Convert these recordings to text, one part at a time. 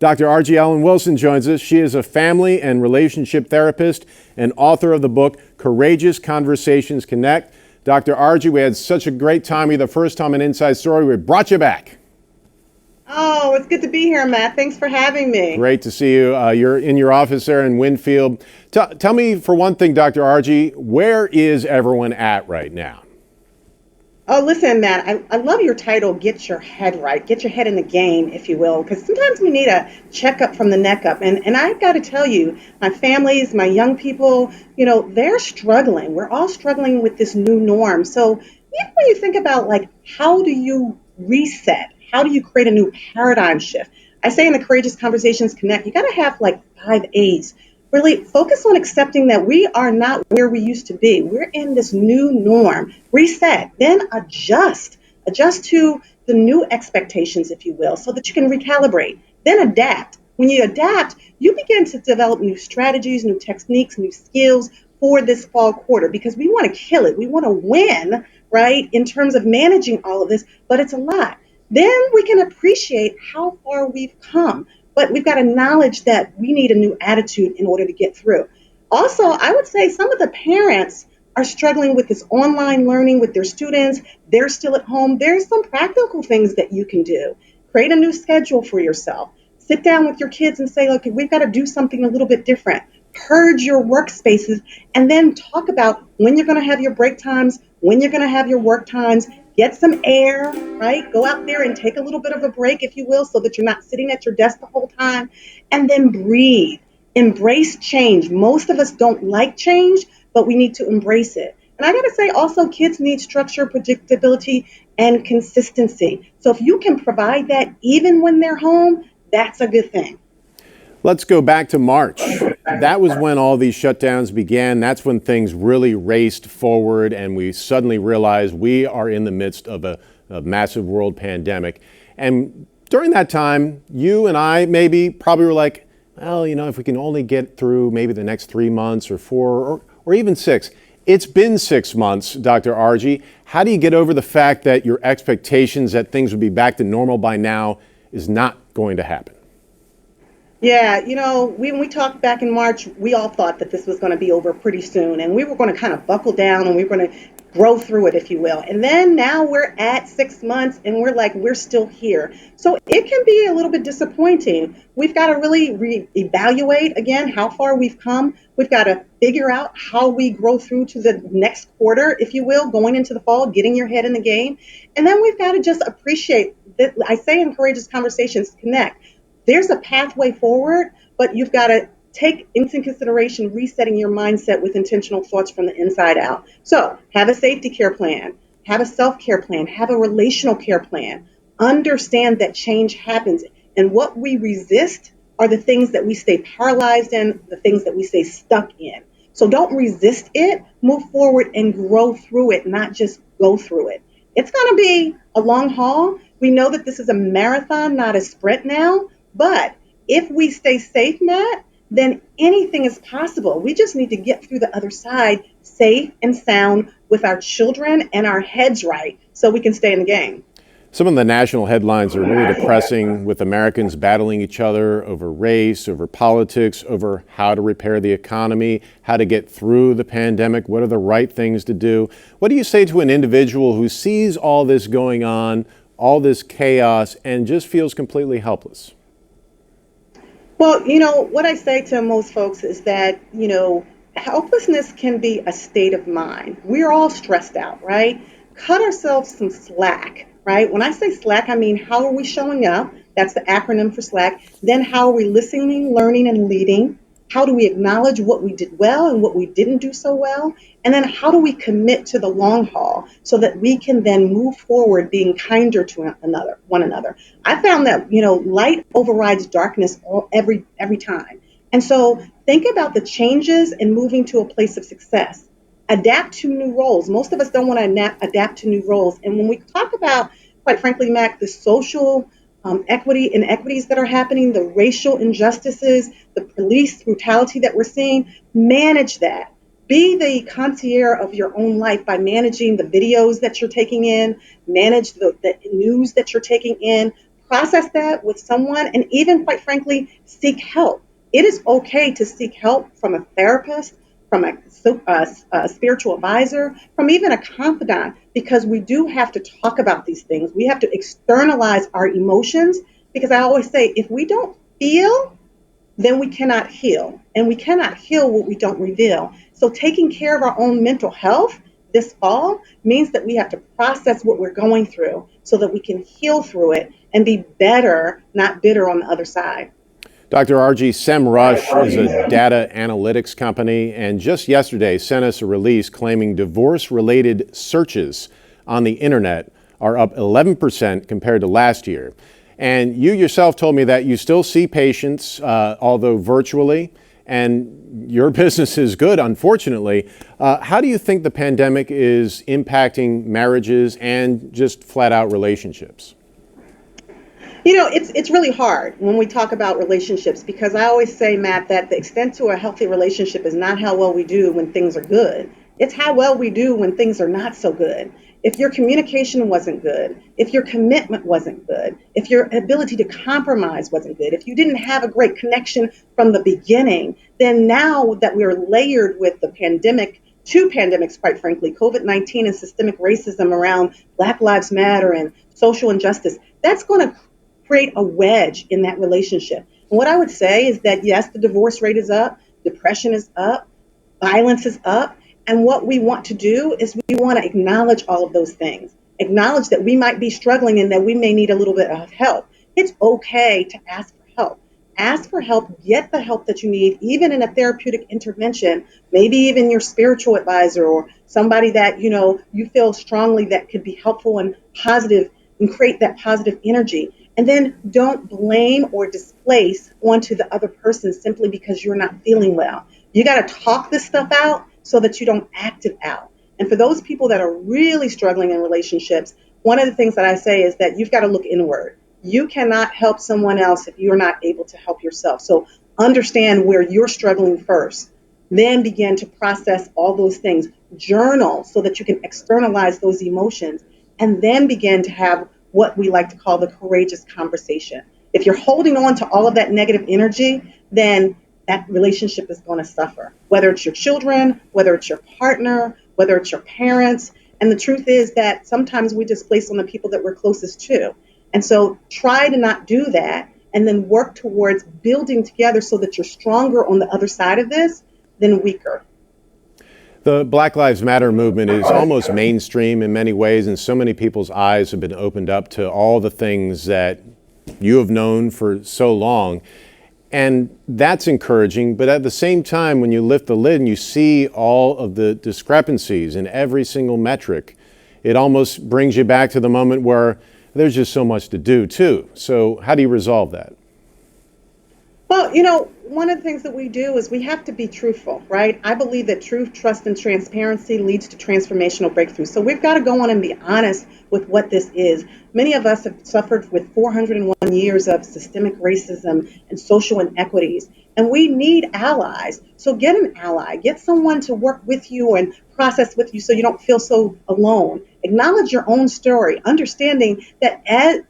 Dr. Argie Ellen Wilson joins us. She is a family and relationship therapist and author of the book, Courageous Conversations Connect. Dr. Argie, we had such a great time with you the first time in Inside Story. We brought you back. Oh, it's good to be here, Matt. Thanks for having me. Great to see you. You're in your office there in Winfield. Tell me, for one thing, Dr. Argie, where is everyone at right now? Oh, listen, Matt, I love your title, Get Your Head Right. Get your head in the game, if you will, because sometimes we need a checkup from the neck up. And I've got to tell you, my families, my young people, they're struggling. We're all struggling with this new norm. So even when you think about, like, how do you reset? How do you create a new paradigm shift? I say in the Courageous Conversations Connect, you got to have like 5 A's. Really focus on accepting that we are not where we used to be. We're in this new norm. Reset, then adjust. Adjust to the new expectations, if you will, so that you can recalibrate. Then adapt. When you adapt, you begin to develop new strategies, new techniques, new skills for this fall quarter, because we want to kill it. We want to win, right, in terms of managing all of this, but it's a lot. Then we can appreciate how far we've come. But we've got to acknowledge that we need a new attitude in order to get through. Also, I would say some of the parents are struggling with this online learning with their students. They're still at home. There's some practical things that you can do. Create a new schedule for yourself. Sit down with your kids and say, look, we've got to do something a little bit different. Purge your workspaces and then talk about when you're going to have your break times, when you're going to have your work times. Get some air, right? Go out there and take a little bit of a break, if you will, so that you're not sitting at your desk the whole time. And then breathe. Embrace change. Most of us don't like change, but we need to embrace it. And I got to say also, kids need structure, predictability, and consistency. So if you can provide that even when they're home, that's a good thing. Let's go back to March. That was when all these shutdowns began. That's when things really raced forward and we suddenly realized we are in the midst of a massive world pandemic. And during that time, you and I probably were like, well, if we can only get through maybe the next 3 months or 4 or even 6. It's been 6 months, Dr. Argie. How do you get over the fact that your expectations that things would be back to normal by now is not going to happen? Yeah, when we talked back in March, we all thought that this was going to be over pretty soon, and we were going to kind of buckle down and we were going to grow through it, if you will. And then now we're at 6 months and we're still here. So it can be a little bit disappointing. We've got to really reevaluate again how far we've come. We've got to figure out how we grow through to the next quarter, if you will, going into the fall, getting your head in the game. And then we've got to just appreciate that. I say in Courageous Conversations Connect, there's a pathway forward, but you've got to take into consideration resetting your mindset with intentional thoughts from the inside out. So have a safety care plan, have a self-care plan, have a relational care plan. Understand that change happens. And what we resist are the things that we stay paralyzed in, the things that we stay stuck in. So don't resist it, move forward and grow through it, not just go through it. It's going to be a long haul. We know that this is a marathon, not a sprint now. But if we stay safe, Matt, then anything is possible. We just need to get through the other side safe and sound with our children and our heads right so we can stay in the game. Some of the national headlines are really depressing, with Americans battling each other over race, over politics, over how to repair the economy, how to get through the pandemic, what are the right things to do. What do you say to an individual who sees all this going on, all this chaos, and just feels completely helpless? Well, what I say to most folks is that, helplessness can be a state of mind. We're all stressed out, right? Cut ourselves some slack, right? When I say slack, I mean, how are we showing up? That's the acronym for slack. Then how are we listening, learning, and leading? How do we acknowledge what we did well and what we didn't do so well? And then how do we commit to the long haul so that we can then move forward being kinder to one another? I found that, light overrides darkness every time. And so think about the changes and moving to a place of success. Adapt to new roles. Most of us don't want to adapt to new roles. And when we talk about, quite frankly, Mac, the social equity inequities that are happening, the racial injustices, the police brutality that we're seeing, manage that. Be the concierge of your own life by managing the videos that you're taking in, manage the news that you're taking in, process that with someone, and even, quite frankly, seek help. It is okay to seek help from a therapist, from a spiritual advisor, from even a confidant, because we do have to talk about these things. We have to externalize our emotions, because I always say, if we don't feel, then we cannot heal. And we cannot heal what we don't reveal. So taking care of our own mental health this fall means that we have to process what we're going through so that we can heal through it and be better, not bitter on the other side. Dr. Argie, SEMrush is a data analytics company, and just yesterday sent us a release claiming divorce-related searches on the internet are up 11% compared to last year. And you yourself told me that you still see patients, although virtually, and your business is good, unfortunately. How do you think the pandemic is impacting marriages and just flat-out relationships? You know, it's really hard when we talk about relationships, because I always say, Matt, that the extent to a healthy relationship is not how well we do when things are good. It's how well we do when things are not so good. If your communication wasn't good, if your commitment wasn't good, if your ability to compromise wasn't good, if you didn't have a great connection from the beginning, then now that we're layered with the pandemic, two pandemics, quite frankly, COVID-19 and systemic racism around Black Lives Matter and social injustice, that's going to create a wedge in that relationship. And what I would say is that, yes, the divorce rate is up, depression is up, violence is up. And what we want to do is we want to acknowledge all of those things, acknowledge that we might be struggling and that we may need a little bit of help. It's okay to ask for help. Ask for help, get the help that you need, even in a therapeutic intervention, maybe even your spiritual advisor or somebody that, you feel strongly that could be helpful and positive and create that positive energy. And then don't blame or displace onto the other person simply because you're not feeling well. You got to talk this stuff out so that you don't act it out. And for those people that are really struggling in relationships, one of the things that I say is that you've got to look inward. You cannot help someone else if you're not able to help yourself. So understand where you're struggling first, then begin to process all those things. Journal so that you can externalize those emotions, and then begin to have what we like to call the courageous conversation. If you're holding on to all of that negative energy, then that relationship is going to suffer, whether it's your children, whether it's your partner, whether it's your parents. And the truth is that sometimes we displace on the people that we're closest to. And so try to not do that, and then work towards building together so that you're stronger on the other side of this than weaker. The Black Lives Matter movement is almost mainstream in many ways, and so many people's eyes have been opened up to all the things that you have known for so long. And that's encouraging, but at the same time, when you lift the lid and you see all of the discrepancies in every single metric, it almost brings you back to the moment where there's just so much to do too. So how do you resolve that? Well, one of the things that we do is we have to be truthful, right? I believe that truth, trust, and transparency leads to transformational breakthrough. So we've got to go on and be honest with what this is. Many of us have suffered with 401 years of systemic racism and social inequities, and we need allies. So get an ally, get someone to work with you and process with you so you don't feel so alone. Acknowledge your own story, understanding that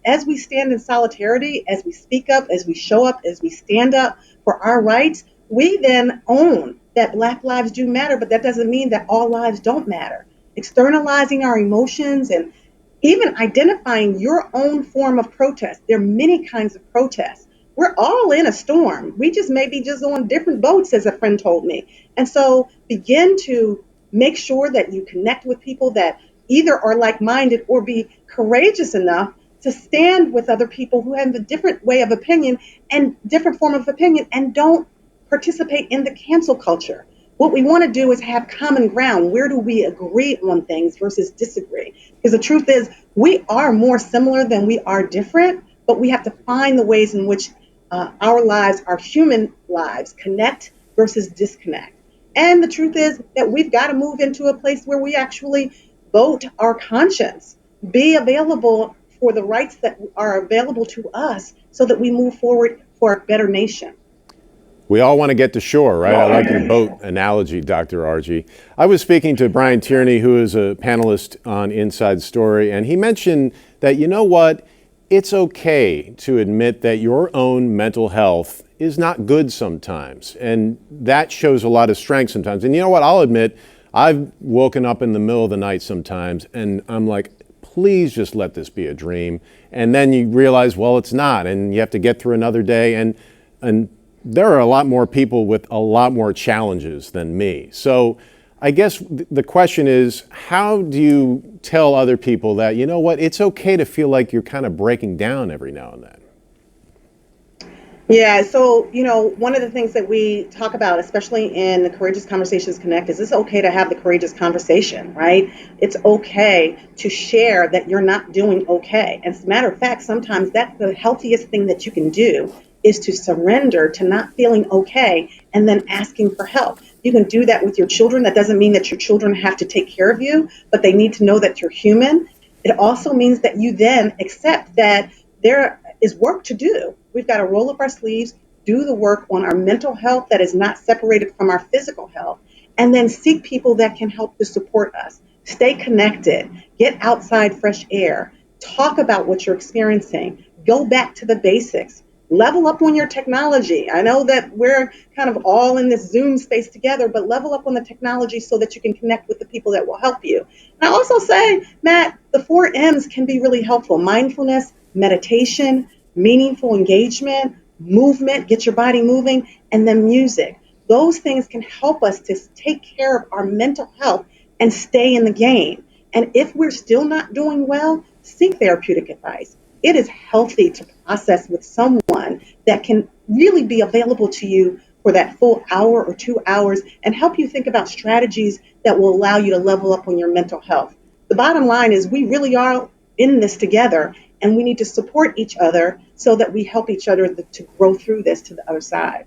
as we stand in solidarity, as we speak up, as we show up, as we stand up for our rights, we then own that Black lives do matter, but that doesn't mean that all lives don't matter. Externalizing our emotions and even identifying your own form of protest. There are many kinds of protests. We're all in a storm. We just may be just on different boats, as a friend told me. And so begin to make sure that you connect with people that either are like-minded or be courageous enough to stand with other people who have a different way of opinion and different form of opinion, and don't participate in the cancel culture. What we want to do is have common ground. Where do we agree on things versus disagree? Because the truth is, we are more similar than we are different, but we have to find the ways in which our lives, our human lives, connect versus disconnect. And the truth is that we've got to move into a place where we actually vote our conscience, be available for the rights that are available to us so that we move forward for a better nation. We all want to get to shore, right? I like your boat analogy, Dr. Argie. I was speaking to Brian Tierney, who is a panelist on Inside Story, and he mentioned that, you know what, it's okay to admit that your own mental health is not good sometimes. And that shows a lot of strength sometimes. And you know what? I'll admit, I've woken up in the middle of the night sometimes and I'm like, please just let this be a dream. And then you realize, well, it's not. And you have to get through another day. And there are a lot more people with a lot more challenges than me. So I guess the question is, how do you tell other people that, you know what, it's okay to feel like you're kind of breaking down every now and then? Yeah, so, one of the things that we talk about, especially in the Courageous Conversations Connect, is it's okay to have the courageous conversation, right? It's okay to share that you're not doing okay. As a matter of fact, sometimes that's the healthiest thing that you can do is to surrender to not feeling okay and then asking for help. You can do that with your children. That doesn't mean that your children have to take care of you, but they need to know that you're human. It also means that you then accept that there is work to do. We've got to roll up our sleeves, do the work on our mental health that is not separated from our physical health, and then seek people that can help to support us. Stay connected, get outside fresh air, talk about what you're experiencing, go back to the basics, level up on your technology. I know that we're kind of all in this Zoom space together, but level up on the technology so that you can connect with the people that will help you. And I also say, Matt, the 4 M's can be really helpful: mindfulness, meditation, meaningful engagement, movement, get your body moving, and then music. Those things can help us to take care of our mental health and stay in the game. And if we're still not doing well, seek therapeutic advice. It is healthy to process with someone that can really be available to you for that full hour or 2 hours and help you think about strategies that will allow you to level up on your mental health. The bottom line is we really are in this together, and we need to support each other so that we help each other to grow through this to the other side.